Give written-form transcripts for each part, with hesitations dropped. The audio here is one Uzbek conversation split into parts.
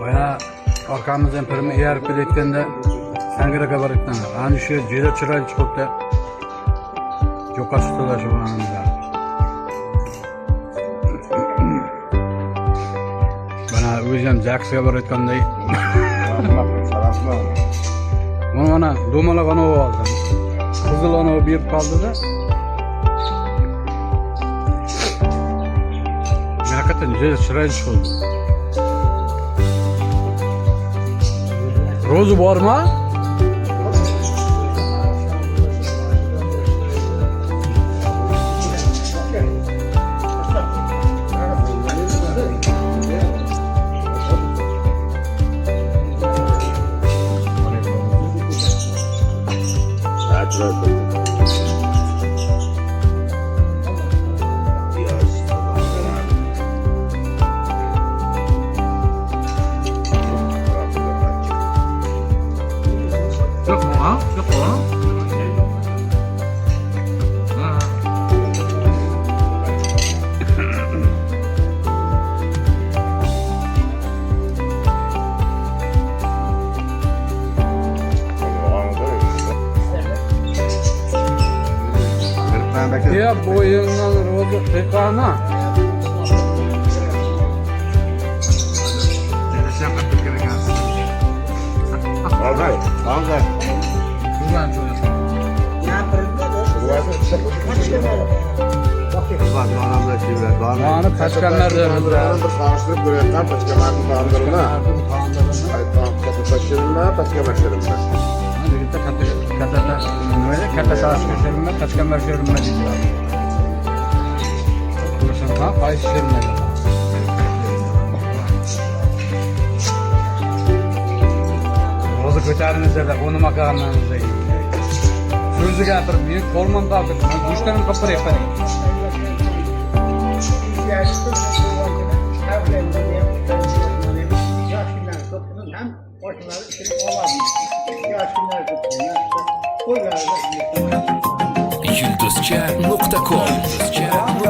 Baya arkamızdan pırımı eğerip etkende sen gerek haber etmem. Hani şu cüce çıraylı çıkıp da çok açıkta şu anında. Bana özüm jaksı haber etkende. Onu bana domalak onu aldım. Kızıl onu bir kaldı da. Hakikaten cüce çıraylı çıkıldı. Rozu var mı? Yok mu ha? Yok mu ha? Ya boyundan rozu tekana. Buradan çocuğum. Bağını kaçkanlar diyoruz. Kata savaş gösterilme, kaçkan versiyonuma diyorlar. Burası ha, faiz işlerine. Rozu kötärinize de onu makarnanızda yiyin. Sözü getirip yiyin, kolman dağıtıp, güçlerini kapır yaparım. Yulduzca.com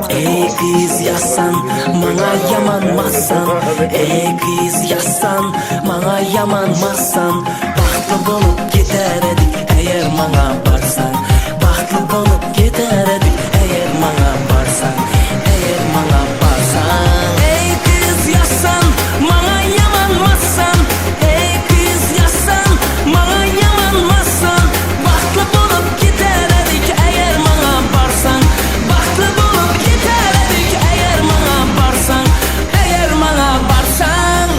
Ey kız yazsan, bana yamanmazsan. Ey kız yazsan, bana yamanmazsan. Bahtlı bolup gider edik, eğer bana barsan. Bahtlı bolup gider edik, eğer bana barsan. Eğer bana barsan. Ey kız yazsan, bana yamanmazsan. Ey kız yazsan, bana yamanmazsan. Bahtlı bolup gider edik, eğer bana barsan. Bahtlı bolup gider edik, eğer bana barsan. Eğer bana barsan.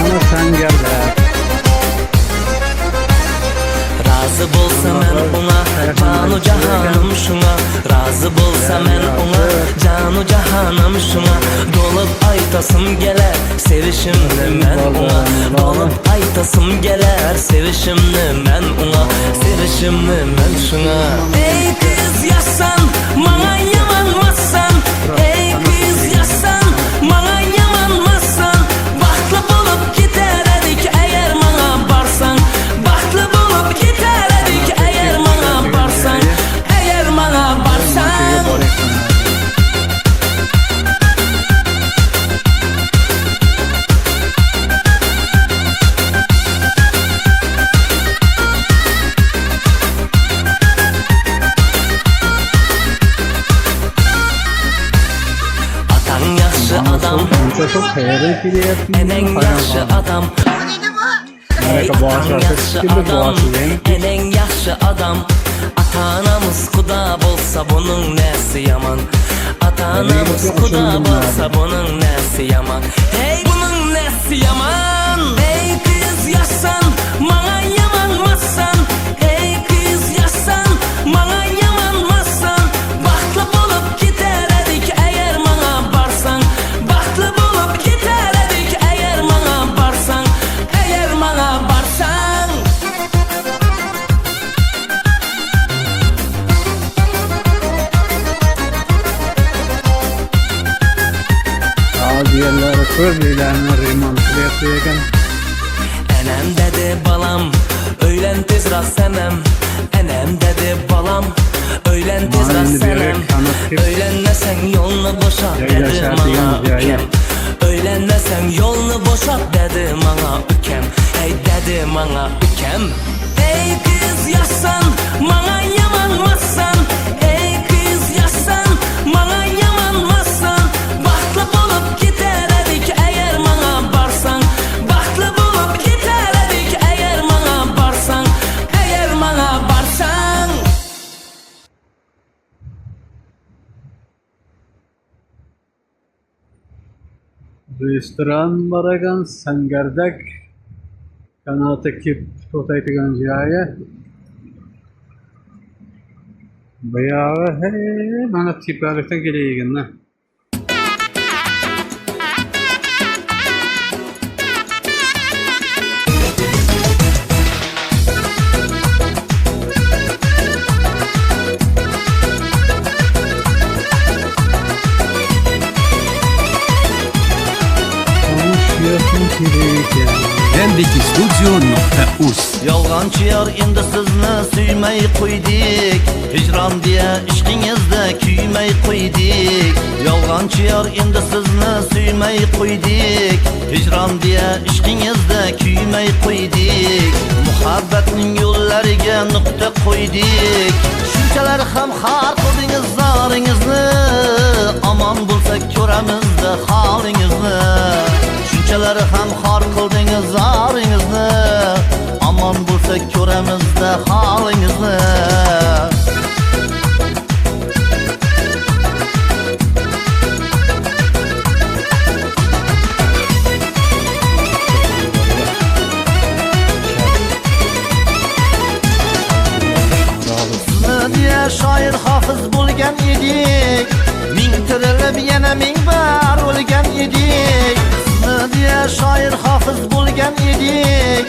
Ana sen gel be. Razı bolsa men ona, canu cahanım şuna. Razı bolsa men ona, canu cahanım şuna. Dolup aytasım geler, sevişimli men ona. Dolup aytasım geler, sevişimli men ona. Sevişimli men şuna. Ey kız yazsan, bana yamanmazsan. Ey kız yazsan, bana yamanmazsan. Bahtlı bolup gider edik, eğer bana barsan. Bahtlı bolup gider edik, eğer bana barsan. Eğer bana barsan. Atan yaşlı adam, enen yaşlı adam. Ey atan yaşlı adam, enen yaşlı adam. Ata-anamız kuda bolsa bunun nesi yaman. Ata-anamız kuda bolsa bunun nesi yaman. Hey bunun nesi yaman. Ey kız yazsan, bana yamanmazsan. Ey kız yazsan, bana yamanmazsan. Bahtlı bolup gider edik, eğer bana barsan. Bahtlı bolup gider edik, eğer bana barsan. Eğer bana barsan. Özleylerini rimantılı yapıyor ekan. Enem dedi balam, öylen tezra senem. Enem dedi balam, öylen tezra Malini senem. vererek kanıt ki- Öylenmesen yolunu boşalt Leyla dedi şartı bana yalnız ya, ükem. ya. Öylenmesen yolunu boşalt dedi bana ükem. Hey dedi bana ükem. Ey kız yaşsan, bana yamanmazsan. Ey kız yaşsan, bana yamanmazsan. Baxtlı bolup gider edik eğer bana barsan. Baxtlı bolup gider edik eğer bana barsan. Eğer bana barsan. Restoran baragan Sangardek kanatı kip tutaydigan joyi. Bayağı hey mana tipalikdan keleygan na. MBKstudio.uz Yolg'onchi yor endi sizni suymay qo'ydik. Hijron deya ishqingizda kuymay qo'ydik. Yolg'onchi yor endi sizni suymay qo'ydik. Hijron deya ishqingizda kuymay qo'ydik. Muhabbatning yo'llariga nuqta qo'ydik. Shunchalar ham har qildingiz zoringizni. Amon bo'lsak ko'ramizda holingizni. Shunchalar ham xor qildingiz zoringizni. Amon bo'lsak ko'ramizda holingizni. Sizni deya shoir hofiz bo'lgan edik. Ming tirilib yana ming bar o'lgan edik. Sizni deya shoir hofiz bo'lgan edik.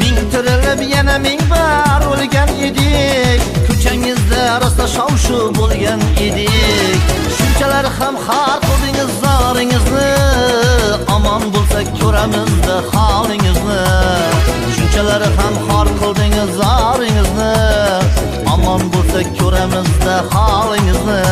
Ming tirilib yana ming bar o'lgan edik. Ko'changizda rosa shov-shuv bo'lgan edik. Shunchalar ham har qildingiz zoringizni. Amon bo'lsak ko'ramizda holingizni. Shunchalar ham xor qildingiz zoringizni. Amon bo'lsak ko'ramizda holingizni.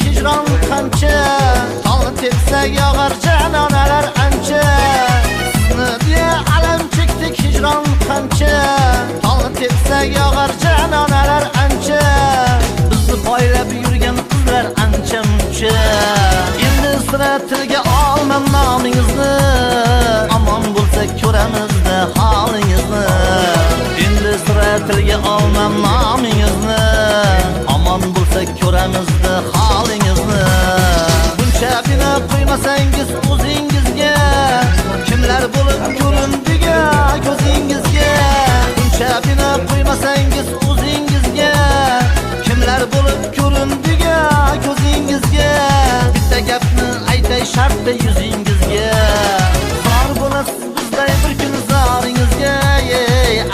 Hijron qancha, tolni tepsak yog'ar janonalar ancha. Sizni deya alam chekdik hijron qancha, tolni tepsak yog'ar janonalar ancha. Bizni poylab yurgan qizlar ancha muncha. Endi sira tilga olmam nomingizni. Amon bo'lsak ko'ramizda holingizni. Endi sira tilga olmam nomingizni. Amon bo'lsak ko'ramizda holingizni. Buncha bina qo'ymasangiz o'zingizga, kimlar bo'lib ko'rindiga ko'zingizga. Buncha bina qo'ymasangiz o'zingizga, kimlar bo'lib ko'rindiga ko'zingizga. Bitta gapni aytay shartta yuzingizga. Zor bo'lasiz bizday bir kun zoringizga.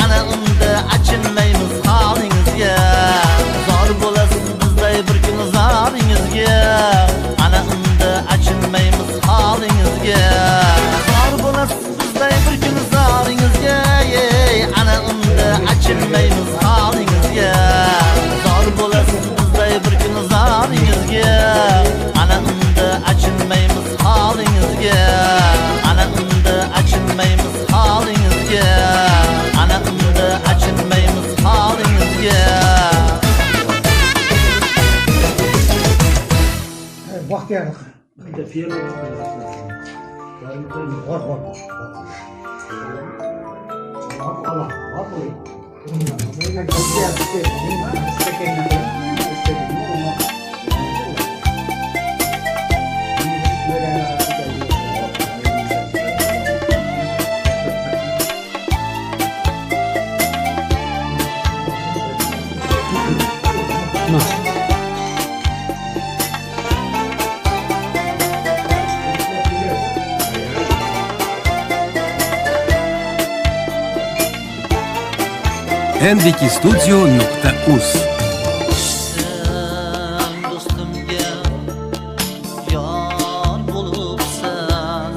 Ana unda achinmaymiz holingizga. Zor bo'lasiz bizday bir kun zoringizga. Ana unda achinmaymiz holingizga. Zor bo'lasiz bizday bir kun zoringizga. Ana unda achinmaymiz holingizga. Zor bo'lasiz bizday bir kun zoringizga. Ana unda achinmaymiz holingizga. Ana unda achinmaymiz holingizga. Ana unda achinmaymiz holingizga. Vaqt yani. ndkstudio.uz. Dostumga yor bo'libsan,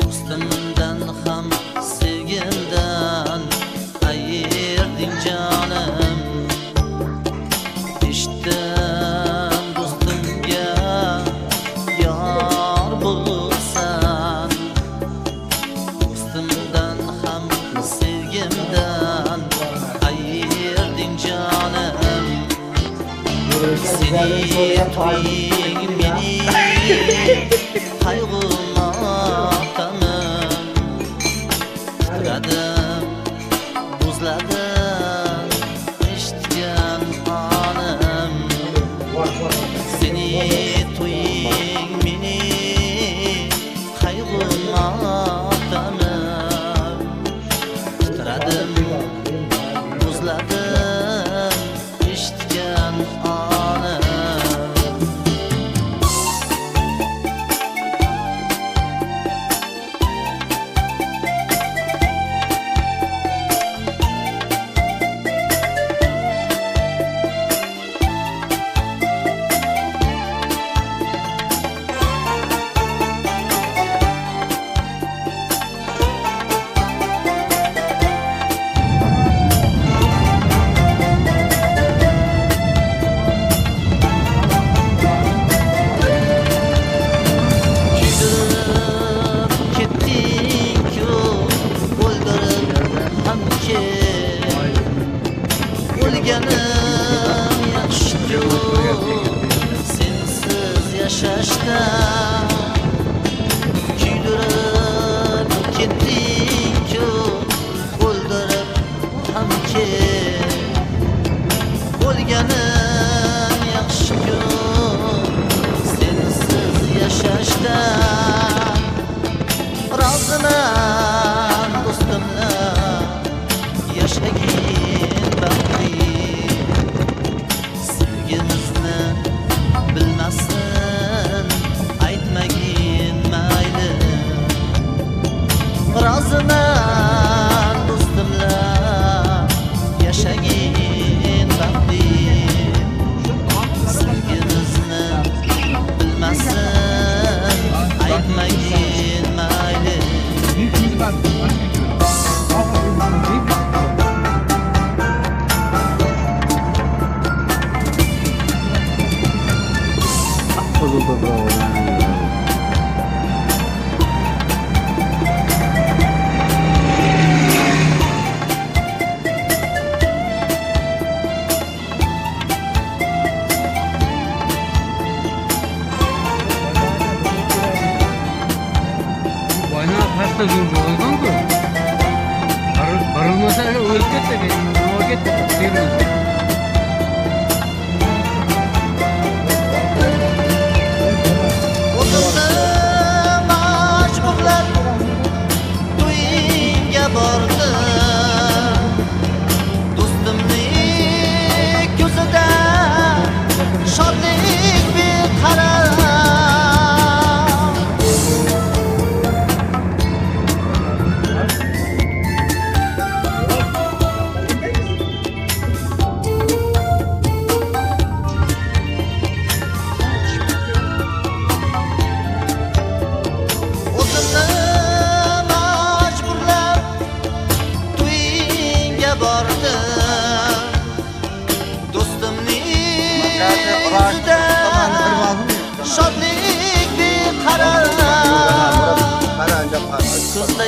dostimdan ham sevgimdan ayırding jonim. Eshitdim dostumga yor bo'libsan, dostimdan ham sevgimdan ayırding jonim. Seni to'ying meni qayg'uma otaman. Titradim, buzladim eshitgan onim. Seni to'ying meni qayg'uma otaman. Titradim, buzladim eshitgan onim. O'lganim yaxshi-ku, sensiz yashashdan. Kuydirib ketding-ku, o'ldirib ham ket. O'lganim yaxshi-ku, sensiz yashashdan. Roziman do'stimlar yashagin baxtli. Sevgimizni bilmasin aytmagin mayli. Roziman do'stimlar yashagin baxtli. Sevgimizni bilmasin aytmagin mayli. Boyna pasta zo'r bo'lgan-ku. Barilmasa o'lib ketdi, nima ketdi? Termizda. O'zimni majburlab to'yingga bordim. Do'stimning ko'zida shodlik beqaror. Shodlik beqaror. Ko'zda